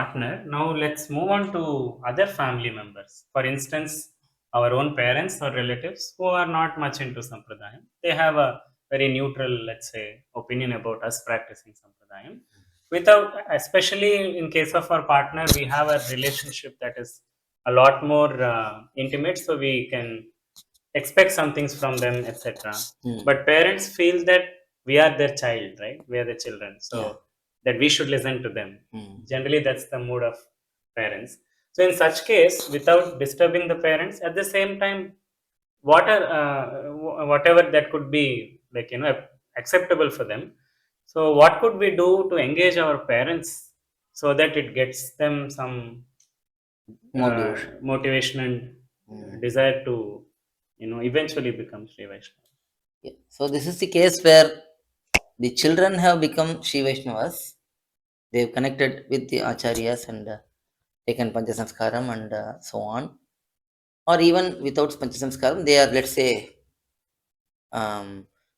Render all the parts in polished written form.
partner. Now let's move on to other family members. For instance, our own parents or relatives who are not much into sampradayam. They have a very neutral, let's say, opinion about us practicing sampradayam. Without, especially in case of our partner, we have a relationship that is a lot more intimate, so we can expect some things from them, etc. Hmm. But parents feel that we are their child, right? We are the children, so Yeah. that we should listen to them. Hmm. Generally that's the mood of parents. So in such case, without disturbing the parents, at the same time, whatever that could be, like, acceptable for them. So what could we do to engage our parents so that it gets them some Motivation. motivation and Hmm. desire to eventually become Sri Vaishnava. Yeah. So this is the case where the children have become Shri Vaishnavas. They've connected with the acharyas and taken Panchasamskaram and so on. Or even without Panchasamskaram, they are, let's say,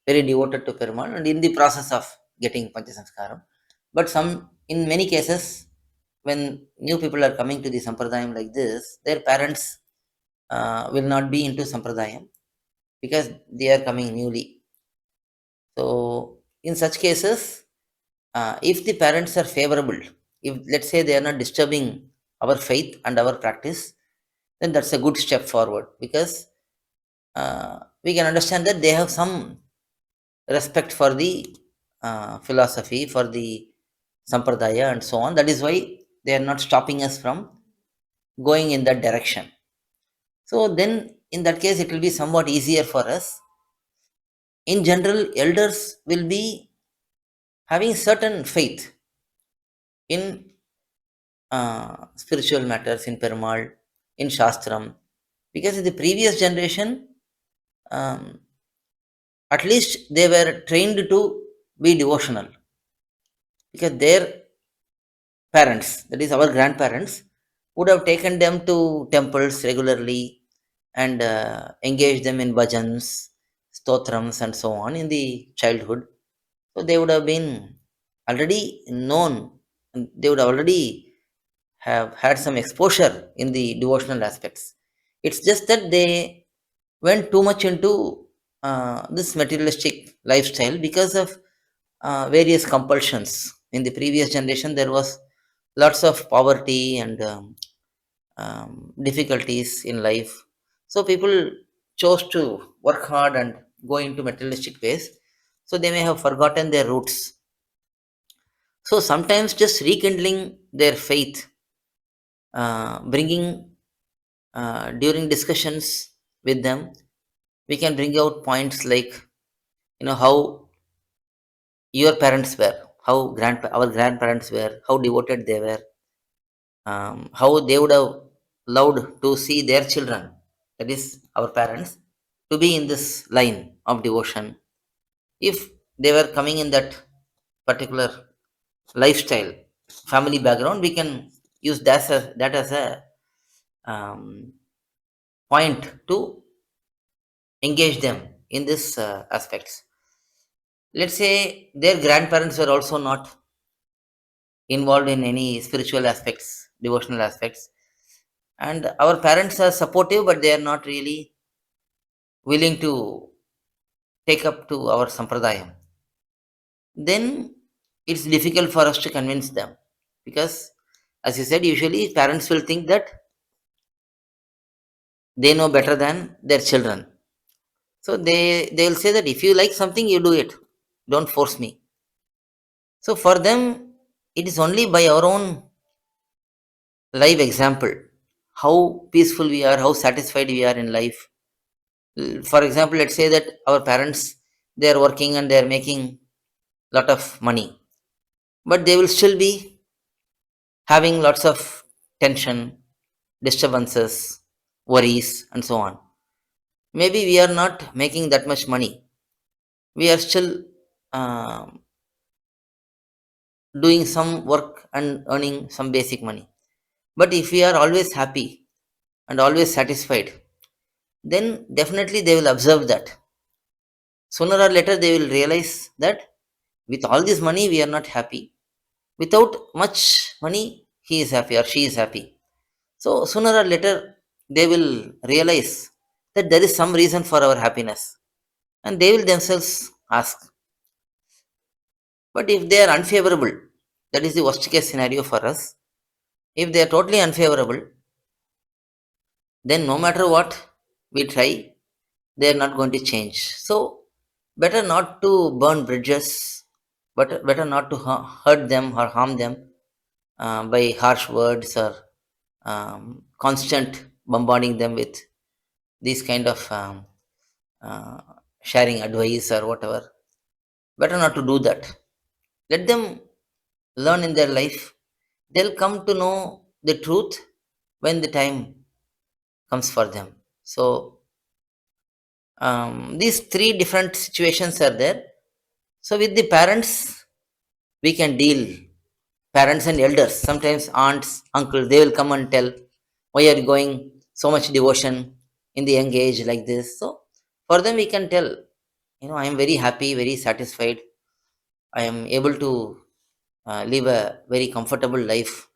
very devoted to Perumal and in the process of getting Panchasamskaram. But in many cases, when new people are coming to the Sampradayam like this, their parents will not be into Sampradayam because they are coming newly. So, in such cases, if the parents are favorable, if let's say they are not disturbing our faith and our practice, then that's a good step forward because we can understand that they have some respect for the philosophy, for the sampradaya, and so on. That is why they are not stopping us from going in that direction. So, then in that case, it will be somewhat easier for us. In general, elders will be having certain faith in spiritual matters, in Perumal, in Shastram, because in the previous generation, um, at least they were trained to be devotional because their parents, that is our grandparents, would have taken them to temples regularly and engaged them in bhajans, stotrams, and so on in the childhood. So they would have been already known, and they would already have had some exposure in the devotional aspects. It's just that they went too much into this materialistic lifestyle because of various compulsions. In the previous generation, there was lots of poverty and difficulties in life. So people chose to work hard and go into materialistic ways. So they may have forgotten their roots. So sometimes just rekindling their faith, bringing during discussions with them, we can bring out points like how your parents were, how our grandparents were, how devoted they were, how they would have loved to see their children, that is our parents, to be in this line of devotion. If they were coming in that particular lifestyle, family background, we can use that as a um, point to engage them in this aspects. Let's say their grandparents were also not involved in any spiritual aspects, devotional aspects, and our parents are supportive, but they are not really willing to take up to our sampradayam. Then it's difficult for us to convince them because, as you said, usually parents will think that they know better than their children. So they'll say that if you like something, you do it. Don't force me. So for them, it is only by our own live example how peaceful we are, how satisfied we are in life. For example, let's say that our parents, they are working and they are making lot of money, but they will still be having lots of tension, disturbances, worries, and so on. Maybe we are not making that much money. We are still um doing some work and earning some basic money. But if we are always happy and always satisfied, then definitely they will observe that. Sooner or later, they will realize that with all this money, we are not happy. Without much money, he is happy or she is happy. So sooner or later, they will realize that there is some reason for our happiness, and they will themselves ask. But if they are unfavorable, that is the worst case scenario for us. If they are totally unfavorable, then no matter what we try, they are not going to change. So better not to burn bridges, but better not to hurt them or harm them by harsh words or constant bombarding them with these kind of uh, sharing advice or whatever. Better not to do that. Let them learn in their life. They'll come to know the truth when the time comes for them. So these three different situations are there. So with the parents, we can deal. Parents and elders, sometimes aunts, uncles, they will come and tell, why are you going so much devotion in the young age like this? So for them, we can tell, I am very happy, very satisfied. I am able to live a very comfortable life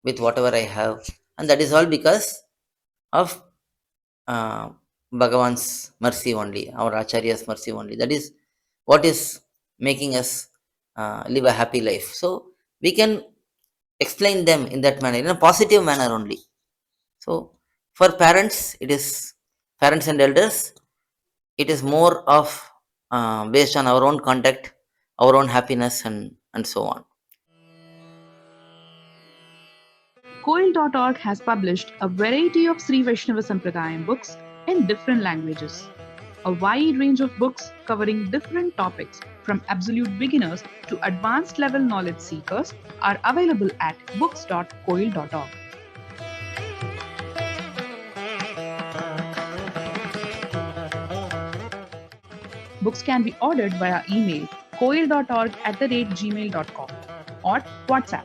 with whatever I have, and that is all because of uh, Bhagavan's mercy only, our Acharya's mercy only. That is what is making us live a happy life. So we can explain them in that manner, in a positive manner only. So for parents, it is parents and elders. It is more of based on our own conduct, our own happiness, and so on. Koil.org has published a variety of Sri Vaishnava Sampradayam books in different languages. A wide range of books covering different topics from absolute beginners to advanced level knowledge seekers are available at books.koil.org. Books can be ordered via email koil.org@gmail.com or WhatsApp.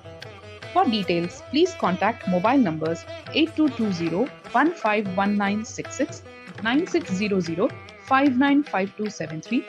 For details, please contact mobile numbers 8220 151966, 9600 595273